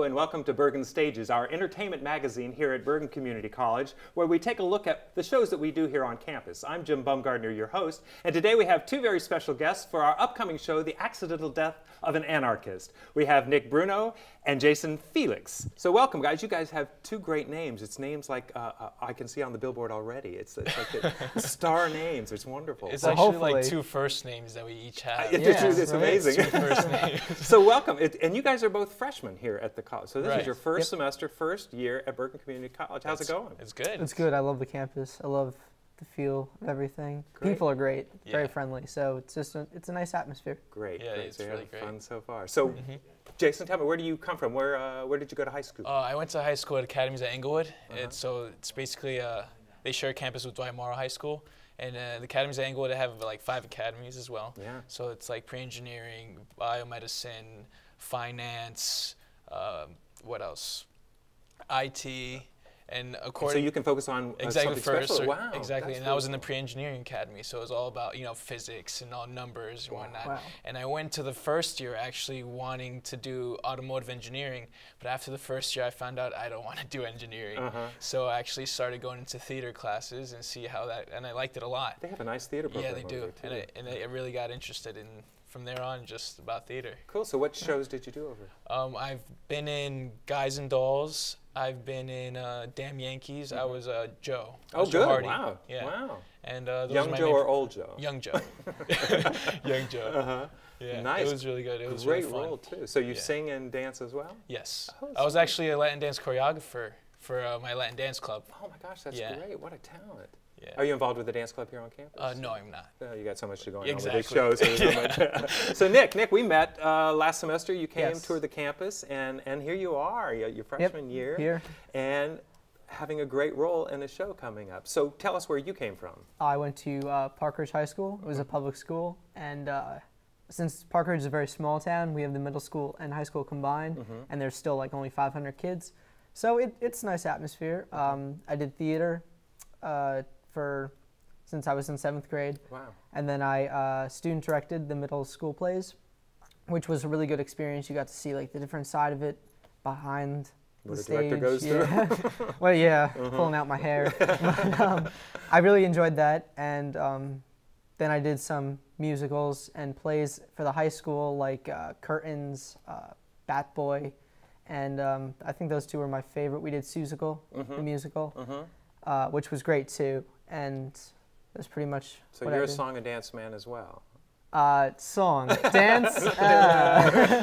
Hello and welcome to Bergen Stages, our entertainment magazine here at Bergen Community College, where we take a look at the shows that we do here on campus. I'm Jim Bumgardner, your host, and today we have two very special guests for our upcoming show, The Accidental Death of an Anarchist. We have Nick Bruno and Jason Felix. So welcome, guys. You guys have two great names. It's names like I can see on the billboard already. It's like the star names. It's wonderful. It's actually like two first names that we each have. It's amazing. Two first names. So welcome. And you guys are both freshmen here at the college. So this is your first semester, first year at Bergen Community College. How's it going? It's good. It's good. I love the campus. I love the feel of everything. Great. People are great, very friendly. So it's just it's a nice atmosphere. Great. Yeah, great. it's So really great. Fun so far. So, Jason, tell me, where do you come from? Where did you go to high school? I went to high school at Academies at Inglewood. It's basically they share campus with Dwight Morrow High School, and the Academies at Inglewood have like 5 academies as well. Yeah. So it's like pre-engineering, biomedicine, finance. What else? IT. And according, so you can focus on exactly something first, special. Wow, exactly. And really I was in the pre-engineering academy, so it was all about physics and all numbers and whatnot. Wow. And I went to the first year actually wanting to do automotive engineering, but after the first year I found out I don't want to do engineering. So I actually started going into theater classes and see how that, and I liked it a lot. They have a nice theater program. Yeah, they do, and I really got interested in. From there on, just about theater. Cool. So what shows did you do over? I've been in Guys and Dolls. I've been in Damn Yankees. I was Joe. Oh, Joe good. Hardy. Wow. Yeah. Wow. And those Young are my Joe or old Joe? Young Joe. Young Joe. Yeah. Nice. It was really good. It was great really fun. role too. So you sing and dance as well? Yes. Oh, I was actually a Latin dance choreographer for my Latin dance club. Oh my gosh, that's great. What a talent. Yeah. Are you involved with the dance club here on campus? No, I'm not. Oh, you got so much to go on Exactly. with these shows. So, so Nick, we met last semester. You came toured the campus, and here you are, your freshman year, here. And having a great role in a show coming up. So tell us where you came from. I went to Parkridge High School. It was a public school, and since Parkridge is a very small town, we have the middle school and high school combined, and there's still like only 500 kids. So it's a nice atmosphere. I did theater since I was in 7th grade. Wow. And then I student directed the middle school plays, which was a really good experience. You got to see like the different side of it behind What the a stage. director goes through. Well, yeah, pulling out my hair. But, I really enjoyed that, and then I did some musicals and plays for the high school, like Curtains, Bat Boy, and I think those two were my favorite. We did Seussical, the musical, which was great too, and that's pretty much So what you're I a did. song and dance man as well. Song, dance.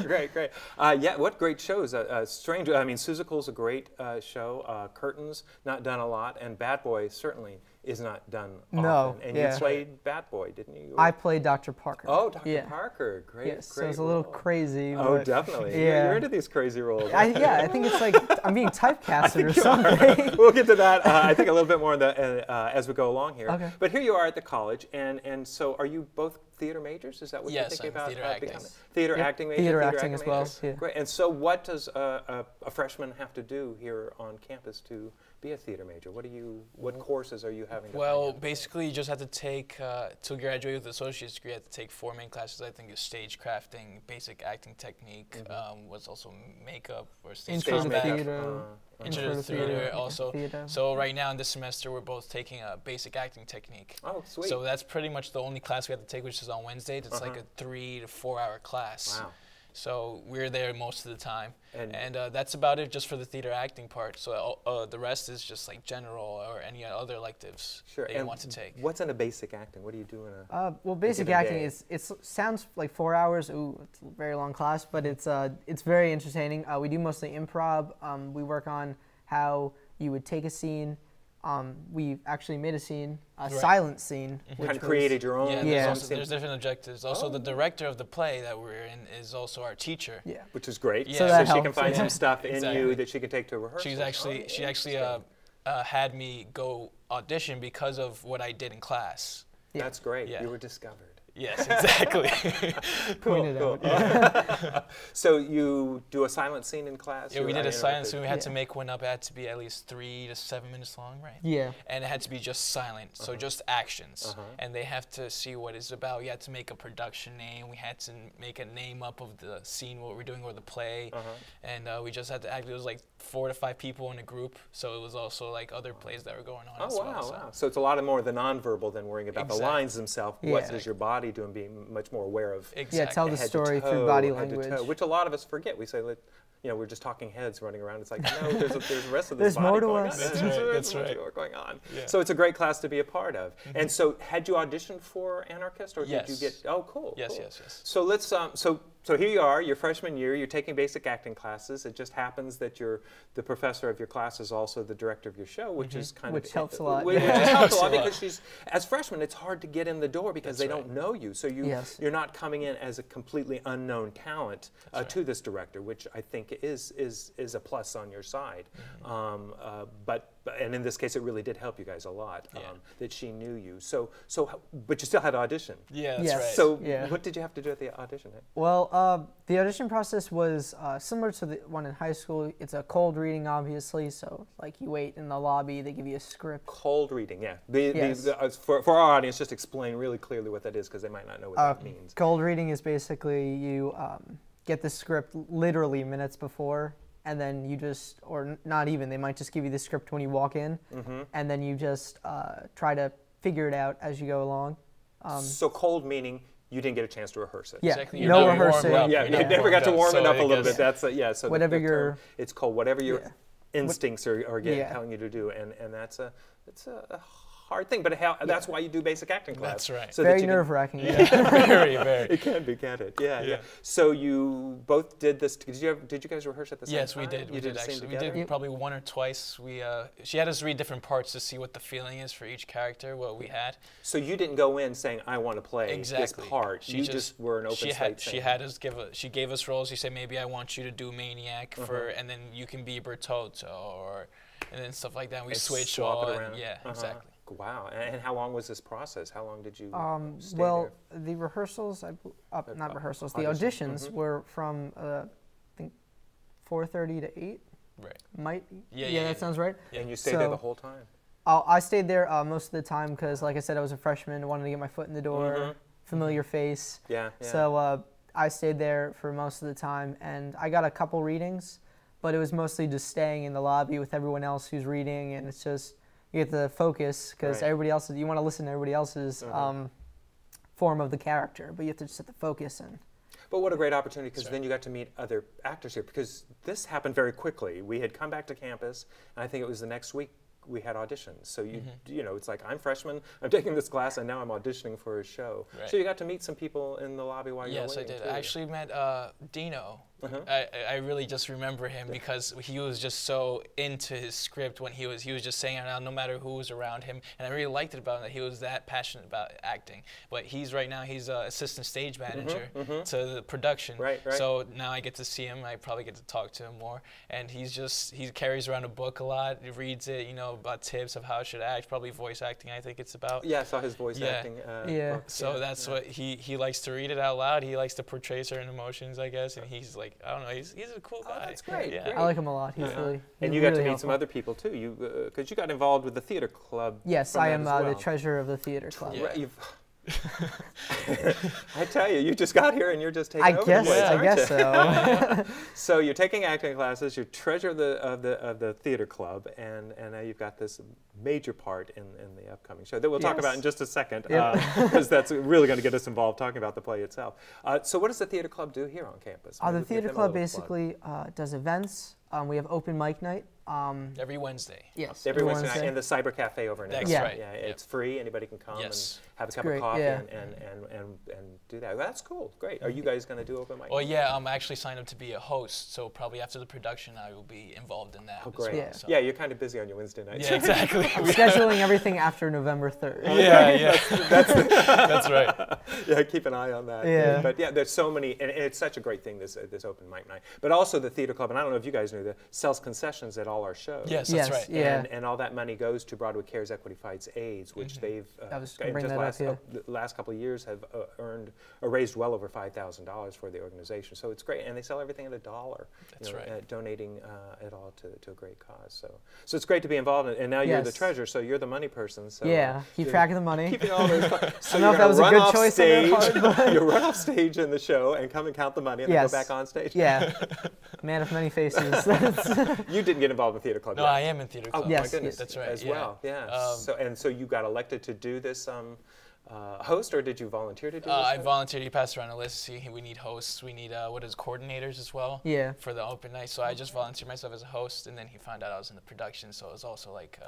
Great. Yeah, what great shows. Strange. I mean, Seussical's a great show. Curtains, not done a lot, and Bad Boy certainly is not done often. No, And yeah. you played Bad Boy, didn't you? I played Dr. Parker. Oh, Dr. Yeah. Parker. Great, Yes, great so it's a little role. crazy. Oh, but definitely. Yeah. You're into these crazy roles. I think it's like I'm being typecasted or something. We'll get to that, I think, a little bit more in the, as we go along here. Okay. But here you are at the college, and so are you both theater majors? Is that what you're Yes, thinking I'm about? theater acting. Becoming? Theater Yep, acting major? theater acting as well, major? yeah. Great. And so what does a freshman have to do here on campus to be a theater major? What courses are you having to Well, find out? basically, you just have to take, to graduate with an associate's degree, you have to take 4 main classes. I think is stage crafting, basic acting technique, what's also makeup or stage Intro to combat, theater. Intro to theater also. Theater. So right now in this semester, we're both taking a basic acting technique. Oh, sweet. So that's pretty much the only class we have to take, which is on Wednesdays. It's like a 3 to 4 hour class. Wow. So we're there most of the time. And- That's about it just for the theater acting part. So the rest is just like general or any other electives that you want to take. What's in a basic acting? What do you do in a... Well, basic given acting day? it sounds like 4 hours. Ooh, it's a very long class, but it's very entertaining. We do mostly improv. We work on how you would take a scene. We actually made a scene, a silent scene. kind of created your own... Yeah, there's different objectives. Also, the director of the play that we're in is also our teacher. Yeah. Which is great. Yeah. So, So that she can helps, find yeah. some stuff in Exactly. you that she can take to rehearsal. She actually had me go audition because of what I did in class. Yeah. That's great. Yeah. You were discovered. Yes, exactly. Point it out. Yeah. So you do a silent scene in class? Yeah, we did a silent scene. We had to make one up. It had to be at least 3 to 7 minutes long, right? Yeah. And it had to be just silent, so just actions. And they have to see what it's about. You had to make a production name. We had to make a name up of the scene, what we're doing, or the play. And we just had to act. It was like 4 to 5 people in a group, so it was also like other plays that were going on as well. Oh, wow. So it's a lot more the nonverbal than worrying about the lines themselves. Yeah. What is your body doing, being much more aware of. Exactly. Yeah, tell the story through body language. Which a lot of us forget. We say, you know, we're just talking heads running around. It's like, no, there's the rest of this There's body more to going us. on. That's right. What's going on. Yeah. So it's a great class to be a part of. And so, had you auditioned for Anarchist, or did you get? Oh, cool. Yes, cool. yes. So let's. So here you are, your freshman year. You're taking basic acting classes. It just happens that the professor of your class is also the director of your show, which is kind of helps a lot. Which helps a lot because as freshmen, it's hard to get in the door because they don't know you. So you're not coming in as a completely unknown talent to this director, which I think is a plus on your side. And in this case, it really did help you guys a lot that she knew you. But you still had to audition. Yeah, that's right. So what did you have to do at the audition? Well, the audition process was similar to the one in high school. It's a cold reading, obviously, so like you wait in the lobby, they give you a script. Cold reading, yeah. For our audience, just explain really clearly what that is because they might not know what that means. Cold reading is basically you get the script literally minutes before, and then you just, or not even, they might just give you the script when you walk in, and then you just try to figure it out as you go along. So cold meaning you didn't get a chance to rehearse it. Yeah, exactly. no rehearsing. Yeah, you never got to warm it up a little bit. That's so whatever your it's cold. Whatever your instincts are telling you to do, and that's a hard thing. But that's why you do basic acting class. That's right. So very nerve-wracking. Very. It can be, can't it? Yeah. So you both did this. Did you guys rehearse at the same time? Yes, we did. We did actually. We did Yep. probably 1 or twice. She had us read different parts to see what the feeling is for each character, what we had. So you didn't go in saying I want to play this part. You just were an open slate. She gave us roles. She said maybe I want you to do Maniac and then you can be Bertotto and then stuff like that. We switched swap it around. Yeah, exactly. Wow. And how long was this process? How long did you stay well, there? the rehearsals, not rehearsals, the auditions were from, I think, 4:30 to 8. Right. Yeah, that sounds right. Yeah. And you stayed there the whole time? I stayed there most of the time because, like I said, I was a freshman, wanted to get my foot in the door, familiar face. Yeah. So I stayed there for most of the time, and I got a couple readings, but it was mostly just staying in the lobby with everyone else who's reading, and it's just, you get to focus because everybody else, you want to listen to everybody else's form of the character, but you have to just have to focus. But what a great opportunity, because then you got to meet other actors here, because this happened very quickly. We had come back to campus, and I think it was the next week we had auditions. So you know, it's like, I'm freshman, I'm taking this class, and now I'm auditioning for a show. Right. So you got to meet some people in the lobby while you were waiting. Yes, I did. Too. I actually met Dino. I really just remember him because he was just so into his script when he was just saying it out no matter who was around him, and I really liked it about him that he was that passionate about acting. But he's assistant stage manager to the production. Right. So now I get to see him. I probably get to talk to him more, and he carries around a book a lot. He reads it, about tips of how I should act. Probably voice acting, I think it's about. Yeah, I saw his voice acting. Book. So that's what he likes to read it out loud. He likes to portray certain emotions, I guess, and he's like, I don't know, he's a cool guy. That's great. Yeah. Great. I like him a lot. He's really and you got to meet some other people too. Because you got involved with the theater club. Yes, I am the treasurer of the theater club. Yeah. I tell you, you just got here and you're just taking over the place, I guess so. So you're taking acting classes, you're treasurer of the theater club, and now you've got this major part in the upcoming show that we'll talk about in just a second, because that's really going to get us involved talking about the play itself. So what does the theater club do here on campus? The theater club basically does events. We have open mic night. Every Wednesday. Yes. Every Wednesday night in the Cyber Cafe over in That's right. Yeah, it's free. Anybody can come and have a cup great. of coffee and do that. That's cool. Great. Are you guys going to do open mic? Well, yeah, I'm actually signed up to be a host, so probably after the production I will be involved in that. Oh, great. As well, so. Yeah, you're kind of busy on your Wednesday nights. Yeah, exactly. Scheduling everything after November 3rd. Yeah. That's right. Yeah, keep an eye on that. Yeah. But yeah, there's so many, and it's such a great thing, this open mic night. But also the theater club, and I don't know if you guys knew, sells concessions at all our shows. Yes, that's right. Yeah. And all that money goes to Broadway Cares Equity Fights AIDS, which they've I was going to bring that the last couple of years have raised well over $5,000 for the organization. So it's great, and they sell everything at $1. That's right. Donating it all to a great cause. So it's great to be involved in, and now you're the treasurer, so you're the money person. So yeah, keep track of the money. Keeping all those. So I don't know if that was a good choice on their part, but you run off stage in the show and come and count the money and then go back on stage. Yeah, man of many faces. You didn't get involved in theater club. No, yet. I am in theater club. Oh yes, my goodness, that's right. As well, yeah. So you got elected to do this host, or did you volunteer to do this? I volunteered. He passed around a list. See, we need hosts. We need coordinators as well. Yeah. For the open night. So I just volunteered myself as a host, and then he found out I was in the production. So it was also like.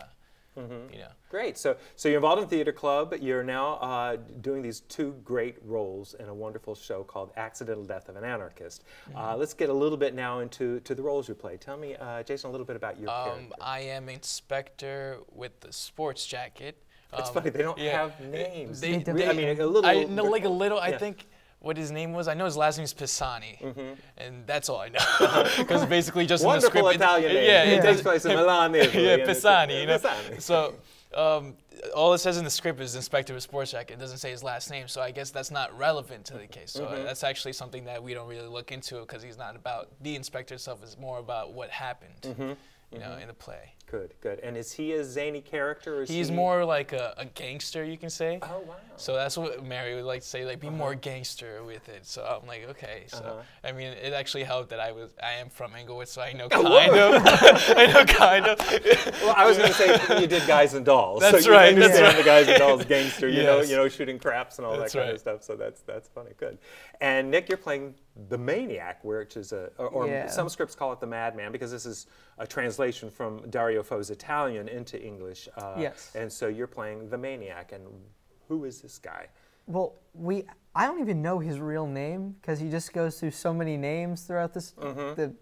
You know. Great. So you're involved in theater club. You're now doing these two great roles in a wonderful show called Accidental Death of an Anarchist. Let's get a little bit now into the roles you play. Tell me, Jason, a little bit about your character. I am Inspector with the sports jacket. It's funny, they don't have names. I think what his name was. I know his last name is Pisani, and that's all I know. Because basically, just wonderful in the script, Italian name. It takes place in Milan, Italy. Yeah, Pisani. You know? Pisani. So all it says in the script is Inspector with Sports Jacket. It doesn't say his last name, so I guess that's not relevant to the case. So that's actually something that we don't really look into because he's not about the inspector itself. It's more about what happened, you know, in the play. Good, good. And is he a zany character? Or is He's more like a gangster, you can say. Oh, wow. So that's what Mary would like to say, like, be more gangster with it. So I'm like, okay. So, I mean, it actually helped that I am from Inglewood, so I know kind of. I know kind of. Well, I was going to say you did Guys and Dolls. That's so right. You understand the Guys and Dolls gangster, you Yes. know, shooting craps and all That's that kind right. of stuff. So that's funny. Good. And Nick, you're playing the Maniac, which is some scripts call it the Madman, because this is a translation from Dario Fo's Italian into English. Yes. And so you're playing the Maniac. And who is this guy? Well, I don't even know his real name because he just goes through so many names throughout this the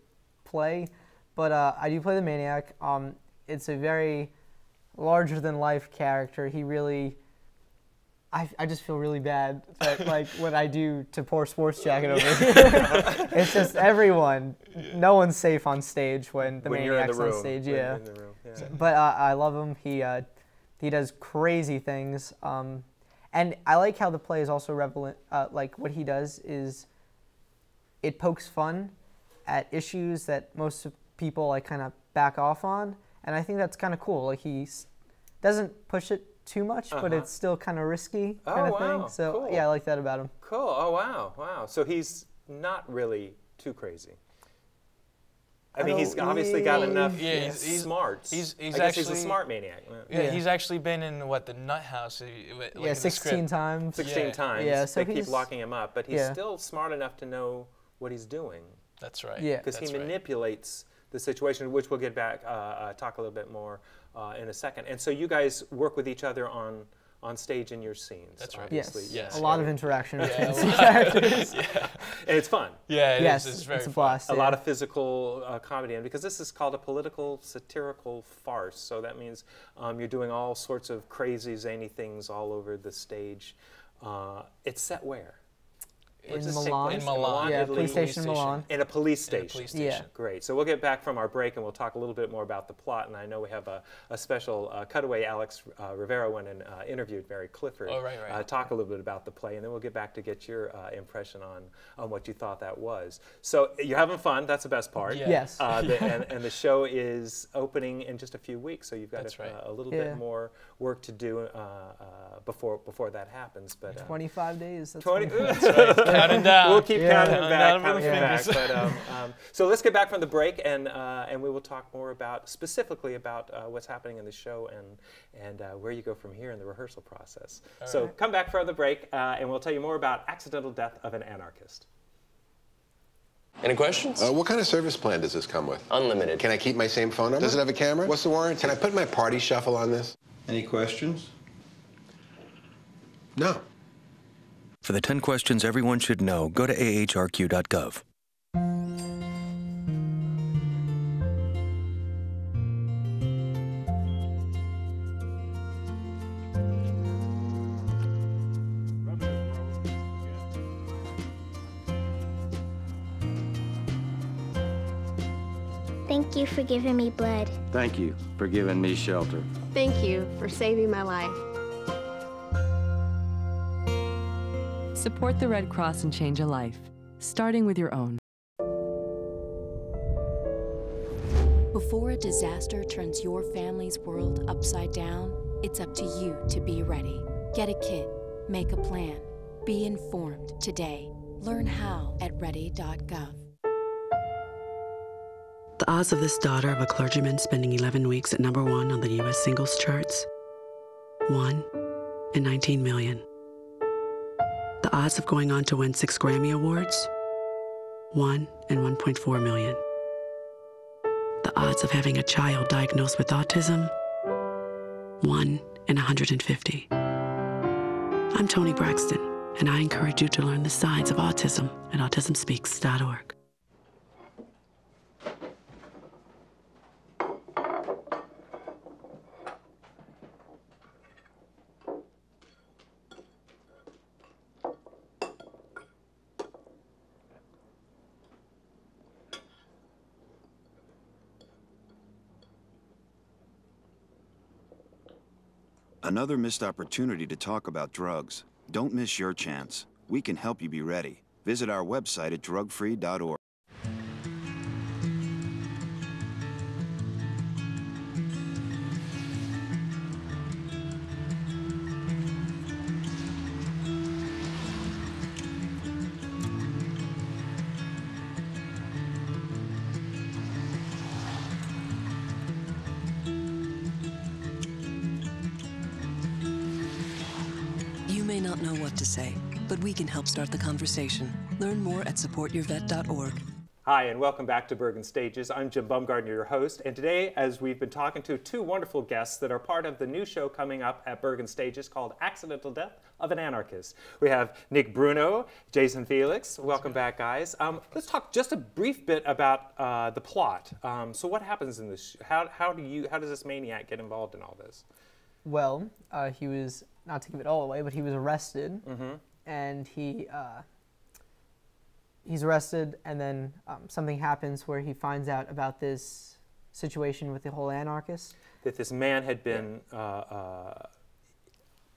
play. But I do play the Maniac. It's a very larger-than-life character. He really, I just feel really bad that, like, what I do to poor Sports Jacket over here. It's just everyone. No one's safe on stage when the Maniac's on stage. Yeah. In the room. Yeah. But I love him. He does crazy things. And I like how the play is also relevant. Like, what he does is it pokes fun at issues that most people like kind of back off on, and I think that's kind of cool. Like, he doesn't push it too much, but it's still kind of risky kind of thing. So cool. yeah, I like that about him. Cool. Oh, wow. Wow. So he's not really too crazy. I mean, he's obviously got enough smarts. He's a smart maniac. Yeah, he's actually been in the Nut House. Like 16 times. 16 times. Yeah, so they keep locking him up, but he's still smart enough to know what he's doing. That's right. Yeah, because he manipulates the situation, which we'll get back talk a little bit more in a second. And so you guys work with each other on stage in your scenes. That's right. Obviously. Yes. A lot of interaction between the characters. And it's fun. Yeah, it yes, is. It's very a blast. A lot of physical comedy, and because this is called a political satirical farce, so that means you're doing all sorts of crazy, zany things all over the stage. It's set where? In Milan. In Milan, yeah, Italy. police station in Milan. In a police station. In a police station. Yeah. Great. So we'll get back from our break and we'll talk a little bit more about the plot. And I know we have a special cutaway. Alex Rivera went and interviewed Mary Clifford. Oh, right. Talk a little bit about the play, and then we'll get back to get your impression on what you thought that was. So you're having fun. That's the best part. Yeah. Yes. And the show is opening in just a few weeks, so you've got a little bit more work to do before that happens. But 25 days. That's 20. That's right. Counting down. We'll keep counting back. But, so let's get back from the break, and we will talk more specifically about what's happening in the show and where you go from here in the rehearsal process. So come back from the break, and we'll tell you more about Accidental Death of an Anarchist. Any questions? What kind of service plan does this come with? Unlimited. Can I keep my same phone number? Does it have a camera? What's the warranty? Can I put my party shuffle on this? Any questions? No. For the 10 questions everyone should know, go to ahrq.gov. Thank you for giving me blood. Thank you for giving me shelter. Thank you for saving my life. Support the Red Cross and change a life, starting with your own. Before a disaster turns your family's world upside down, it's up to you to be ready. Get a kit, make a plan, be informed today. Learn how at ready.gov. The odds of this daughter of a clergyman spending 11 weeks at #1 on the U.S. singles charts? 1 in 19 million. The odds of going on to win 6 Grammy Awards? 1 in 1.4 million. The odds of having a child diagnosed with autism? 1 in 150. I'm Toni Braxton, and I encourage you to learn the signs of autism at autismspeaks.org. Another missed opportunity to talk about drugs. Don't miss your chance. We can help you be ready. Visit our website at drugfree.org. You may not know what to say, but we can help start the conversation. Learn more at supportyourvet.org. Hi, and welcome back to Bergen Stages. I'm Jim Bumgardner, your host, and today, as we've been talking to 2 wonderful guests that are part of the new show coming up at Bergen Stages called Accidental Death of an Anarchist. We have Nick Bruno, Jason Felix. Welcome back, guys. Let's talk just a brief bit about the plot. So what happens in this? How does this maniac get involved in all this? Well, he was, not to give it all away, but he was arrested, and he's arrested, and then something happens where he finds out about this situation with the whole Anarchist. That this man had been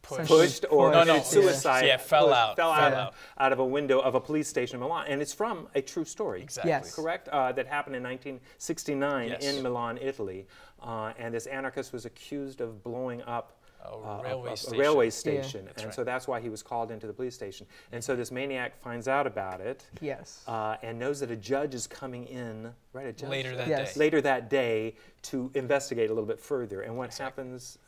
pushed or committed suicide. Yeah, fell out of a window of a police station in Milan. And it's from a true story. Exactly. Yes. Correct? That happened in 1969 Yes. in Milan, Italy. And this anarchist was accused of blowing up a railway railway station. station. That's And right. so that's why he was called into the police station. And so this maniac finds out about it. Yes. And knows that a judge is coming in, right? A judge? Later that Yes. day. Later that day to investigate a little bit further. And what happens?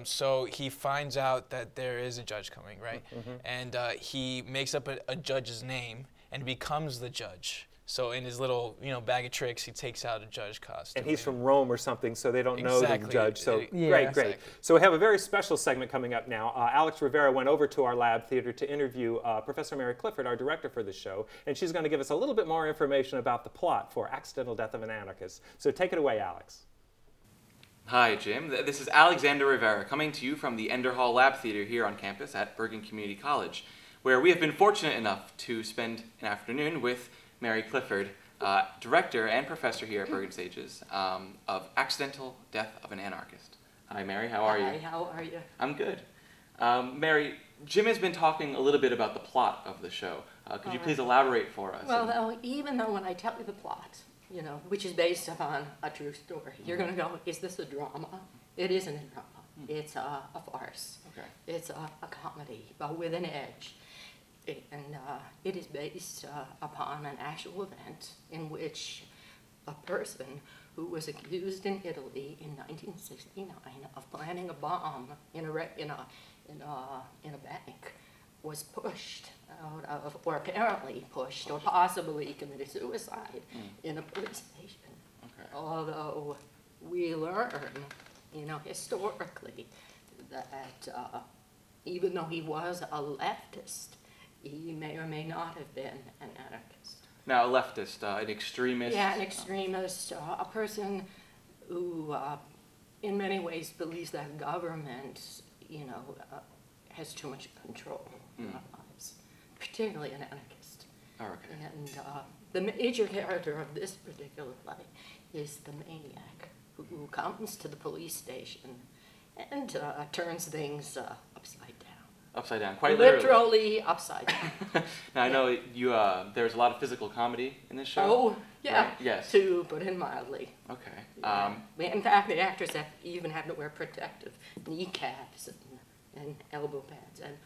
So he finds out that there is a judge coming, right? And he makes up a judge's name and becomes the judge. So in his little, bag of tricks, he takes out a judge costume. And he's from Rome or something, so they don't know the judge. So Yeah. great. Exactly. So we have a very special segment coming up now. Alex Rivera went over to our lab theater to interview Professor Mary Clifford, our director for the show, and she's going to give us a little bit more information about the plot for Accidental Death of an Anarchist. So take it away, Alex. Hi, Jim. This is Alexander Rivera coming to you from the Ender Hall Lab Theater here on campus at Bergen Community College, where we have been fortunate enough to spend an afternoon with Mary Clifford, director and professor here at Bergen Stages of Accidental Death of an Anarchist. Hi, Mary. How are you? Hi, how are you? I'm good. Mary, Jim has been talking a little bit about the plot of the show. Could you please elaborate for us? Well, even though when I tell you the plot, which is based upon a true story, you're going to go, is this a drama? It isn't a drama. It's a farce. Okay. It's a comedy, but with an edge. And it is based upon an actual event in which a person who was accused in Italy in 1969 of planning a bomb in a bank was pushed out of, or apparently pushed, or possibly committed suicide in a police station. Okay. Although we learn, historically, that even though he was a leftist, he may or may not have been an anarchist. Now, a leftist, an extremist? Yeah, an extremist, a person who, in many ways, believes that government, has too much control in our lives, particularly an anarchist. Oh, okay. And the major character of this particular play is the maniac who comes to the police station and turns things upside down. Upside down, quite literally. Literally upside down. Now I know you. There's a lot of physical comedy in this show. Oh, yeah. Right? Yes. To put it mildly. Okay. Yeah. In fact, the actors even have to wear protective kneecaps and elbow pads and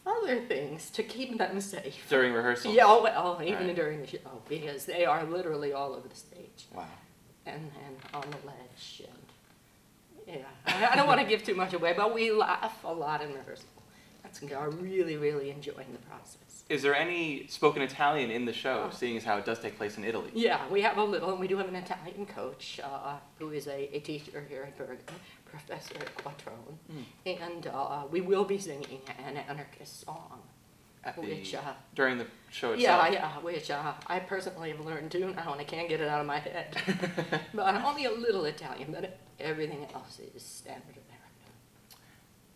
other things to keep them safe. During rehearsals? Yeah, well, even right. during the show, because they are literally all over the stage. Wow. And on the ledge. And, yeah, I don't want to give too much away, but we laugh a lot in rehearsal. We are really, really enjoying the process. Is there any spoken Italian in the show, seeing as how it does take place in Italy? Yeah, we have a little, and we do have an Italian coach who is a teacher here at Bergen, Professor Quattrone, and we will be singing an Anarchist song. During the show itself? Yeah, which I personally have learned too now, and I can't get it out of my head. But only a little Italian, but everything else is standard American.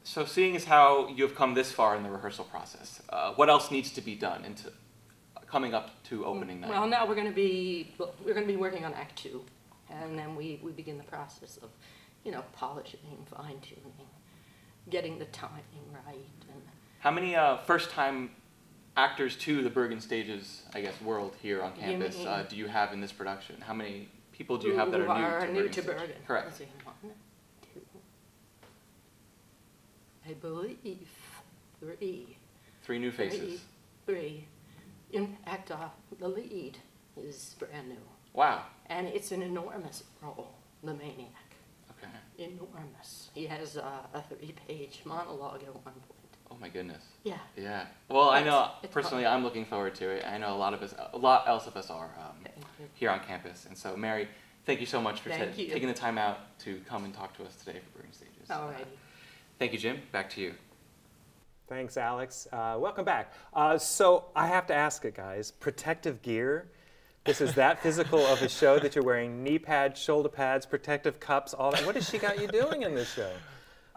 So seeing as how you have come this far in the rehearsal process, what else needs to be done into coming up to opening night? Well, now we're going to be working on Act 2, and then we begin the process of, polishing, fine-tuning, getting the timing right. And how many first-time actors to the Bergen stages, world here on campus, do you have in this production? How many people do you have that are new to Bergen? Correct. I believe 3. 3 new faces. 3. In fact, the lead is brand new. Wow. And it's an enormous role, the Maniac. Okay. Enormous. He has a 3-page monologue at one point. Oh my goodness. Yeah. Yeah. Well, I know personally I'm looking forward to it. I know a lot else of us are here on campus. And so, Mary, thank you so much for taking the time out to come and talk to us today for Bergen Stages. All right. Thank you, Jim. Back to you. Thanks, Alex. Welcome back. So I have to ask it, guys. Protective gear. This is that physical of a show that you're wearing knee pads, shoulder pads, protective cups, all that. What has she got you doing in this show?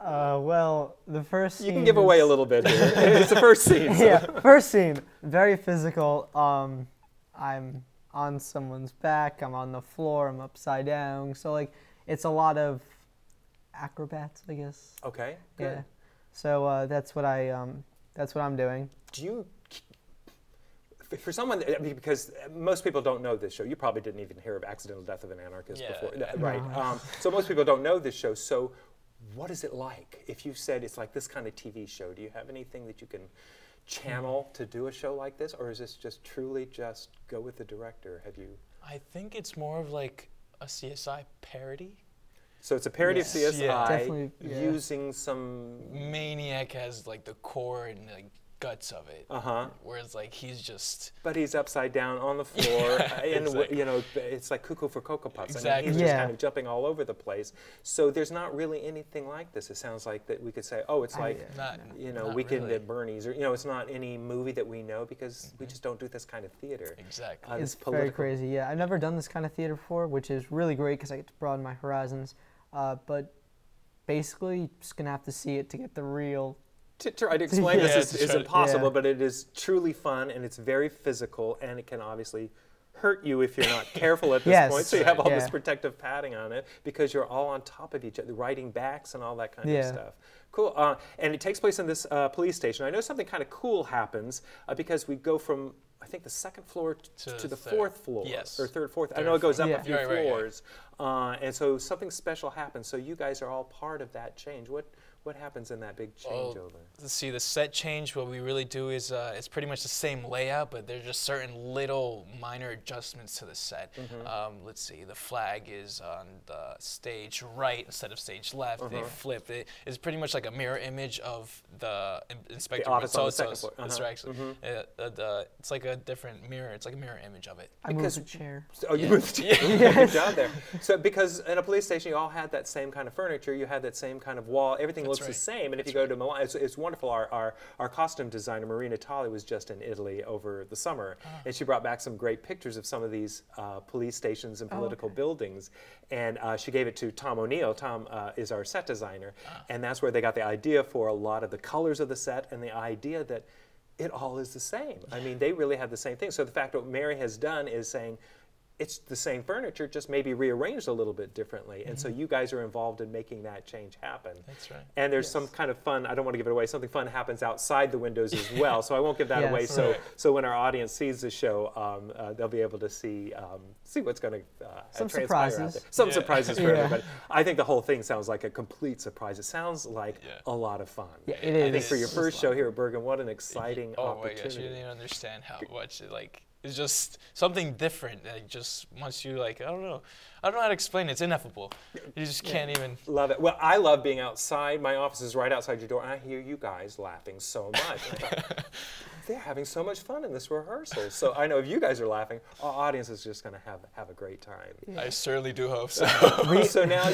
Well, the first scene... You can give away a little bit here. It's the first scene. So. Yeah, first scene. Very physical. I'm on someone's back. I'm on the floor. I'm upside down. So, it's a lot of acrobats, I guess. Okay. Good. Yeah. So that's what I'm doing. Do you, for someone, because most people don't know this show. You probably didn't even hear of Accidental Death of an Anarchist before, right? No. So most people don't know this show. So what is it like? If you said it's like this kind of TV show, do you have anything that you can channel to do a show like this, or is this just truly just go with the director? Have you? I think it's more of like a CSI parody. So it's a parody of CSI using some... Maniac has the core and guts of it. Whereas he's just... But he's upside down on the floor, and it's like Cuckoo for Cocoa Puffs. Exactly. I mean, he's just kind of jumping all over the place. So there's not really anything like this. It sounds like that we could say, oh, it's like Weekend at Bernie's, or it's not any movie that we know because we just don't do this kind of theater. Exactly. It's very crazy. Yeah, I've never done this kind of theater before, which is really great because I get to broaden my horizons. But basically, you're just going to have to see it to get the real... To try to explain this is impossible, but it is truly fun, and it's very physical, and it can obviously hurt you if you're not careful at this point. So you have all this protective padding on it because you're all on top of each other, riding backs and all that kind of stuff. Cool. And it takes place in this police station. I know something kind of cool happens because we go from, I think, the 2nd floor to the 4th floor. Yes. Or 3rd, 4th. I know it goes up a few floors. And so something special happens. So you guys are all part of that change. What happens in that big changeover? Let's see, the set change, what we really do is it's pretty much the same layout, but there's just certain little minor adjustments to the set. Let's see, the flag is on the stage right instead of stage left. They flip it. It's pretty much like a mirror image of the Inspector Rizzotto's. It's like a different mirror. It's like a mirror image of it. I moved the chair. Oh, you moved the chair. Good job there. So because in a police station, you all had that same kind of furniture. You had that same kind of wall. Everything looks the same. And if you go to Milan, it's wonderful. Our costume designer, Marina Tali, was just in Italy over the summer. And she brought back some great pictures of some of these police stations and political buildings. And she gave it to Tom O'Neill. Tom is our set designer. And that's where they got the idea for a lot of the colors of the set and the idea that it all is the same. I mean, they really have the same thing. So the fact what Mary has done is saying, it's the same furniture, just maybe rearranged a little bit differently. And so you guys are involved in making that change happen. That's right. And there's some kind of fun, I don't want to give it away, something fun happens outside the windows as well, so I won't give that away. So when our audience sees the show, they'll be able to see what's going to transpire out there. Some surprises for everybody. I think the whole thing sounds like a complete surprise. It sounds like a lot of fun. Yeah, it is. I think for your first show here at Bergen, what an exciting opportunity. Oh my gosh, you didn't even understand how much it's just something different. Like, just once you I don't know how to explain it. It's ineffable. You just can't even. Love it. Well, I love being outside. My office is right outside your door, and I hear you guys laughing so much. They're having so much fun in this rehearsal. So I know if you guys are laughing, our audience is just going to have a great time. Yeah. I certainly do hope so. So now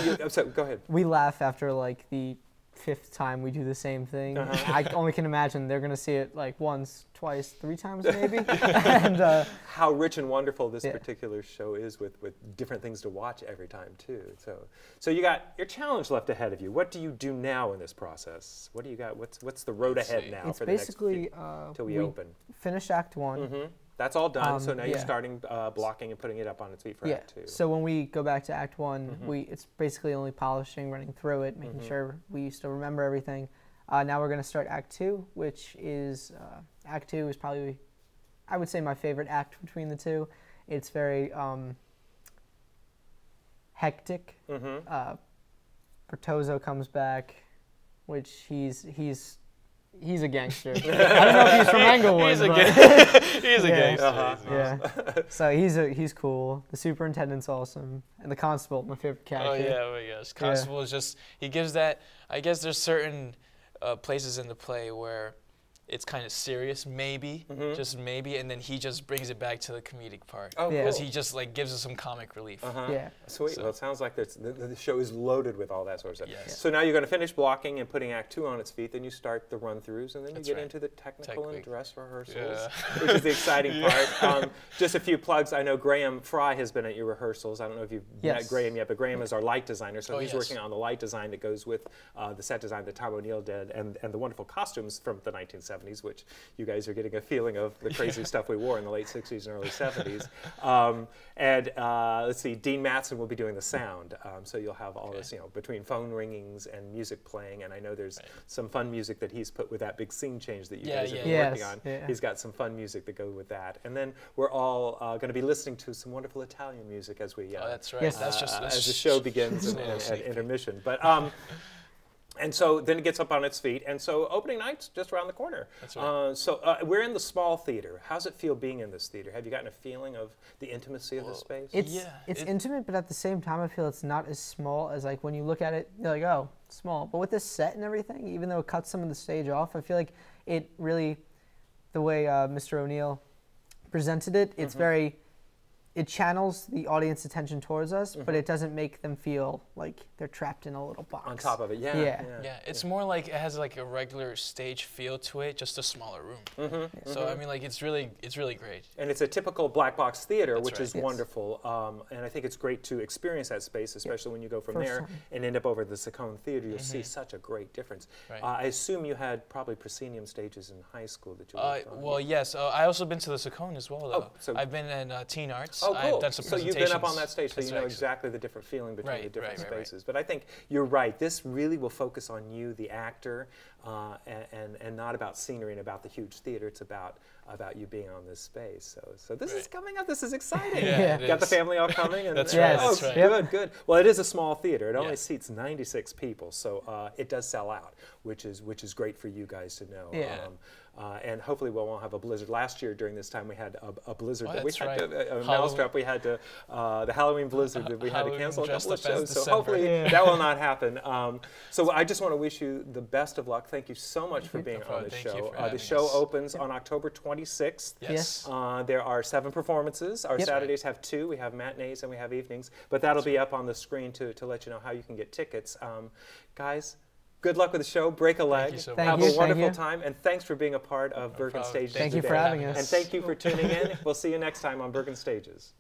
go ahead. We laugh after the 5th time we do the same thing. I only can imagine they're going to see it once, twice, 3 times maybe. And how rich and wonderful this particular show is with different things to watch every time too. So you got your challenge left ahead of you. What do you do now in this process? What do you got? What's the road ahead now for the next till we open? Finish Act 1. That's all done. So now you're starting blocking and putting it up on its feet for Act 2. So when we go back to Act 1, it's basically only polishing, running through it, making sure we still remember everything. Now we're going to start Act 2, which is Act 2 is probably, I would say, my favorite act between the two. It's very hectic. Bertozzo comes back, which he's a gangster. I don't know if he's from Englewood. He's a gangster. Yeah. So he's cool. The superintendent's awesome, and the constable, my favorite character. Oh yeah, oh my gosh. Constable is just, he gives that. I guess there's certain places in the play where it's kind of serious, maybe, just maybe, and then he just brings it back to the comedic part. Oh, because he just gives us some comic relief. Yeah. Sweet. Well, it sounds like the show is loaded with all that sort of stuff. Yes. So now you're going to finish blocking and putting Act 2 on its feet, then you start the run-throughs, and then you get into the technical and dress rehearsals, which is the exciting part. Just a few plugs. I know Graham Fry has been at your rehearsals. I don't know if you've met Graham yet, but Graham is our light designer, so he's working on the light design that goes with the set design that Tom O'Neill did, and the wonderful costumes from the 1970s. Which you guys are getting a feeling of the crazy stuff we wore in the late 60s and early 70s. Let's see, Dean Matson will be doing the sound. So you'll have all this, between phone ringings and music playing, and I know there's some fun music that he's put with that big scene change that you guys have been working on. He's got some fun music that goes with that. And then we're all going to be listening to some wonderful Italian music as we that's right. That's as the show begins at intermission. But and so then it gets up on its feet, and so opening night's just around the corner. That's right. We're in the small theater. How's it feel being in this theater? Have you gotten a feeling of the intimacy of this space? It's intimate, but at the same time, I feel it's not as small as when you look at it, you're like, oh, it's small. But with this set and everything, even though it cuts some of the stage off, I feel like it really, the way Mr. O'Neill presented it, it's very. It channels the audience attention towards us, but it doesn't make them feel like they're trapped in a little box. On top of it, yeah. It's more like it has a regular stage feel to it, just a smaller room. So I mean, it's really great. And it's a typical black box theater, which is wonderful. And I think it's great to experience that space, especially when you go from there and end up over at the Saccone Theater. You'll see such a great difference. Right. I assume you had probably proscenium stages in high school that you worked on. Well, yes. I also been to the Saccone as well, though. So I've been in teen arts. Oh, cool. I've done some so you've been up on that stage, so you know exactly the different feeling between the different spaces. But I think you're right. This really will focus on you, the actor, and not about scenery and about the huge theater. It's about you being on this space. So this is coming up. This is exciting. Got the family all coming. And, that's right. That's right. Good. Well, it is a small theater. It only seats 96 people, so it does sell out, which is great for you guys to know. And hopefully we won't have a blizzard. Last year during this time we had a blizzard that we had to, a mousetrap. We had to, the Halloween blizzard that we had to cancel a couple of shows. So hopefully that will not happen. So I just want to wish you the best of luck. Thank you so much for being on the show. The show opens on October 26th. Yes. There are 7 performances. Our Saturdays have 2. We have matinees and we have evenings. But that'll be up on the screen to let you know how you can get tickets. Guys, good luck with the show. Break a leg. Have a wonderful time. And thanks for being a part of Bergen Stages today. Thank you for having us. And thank you for tuning in. We'll see you next time on Bergen Stages.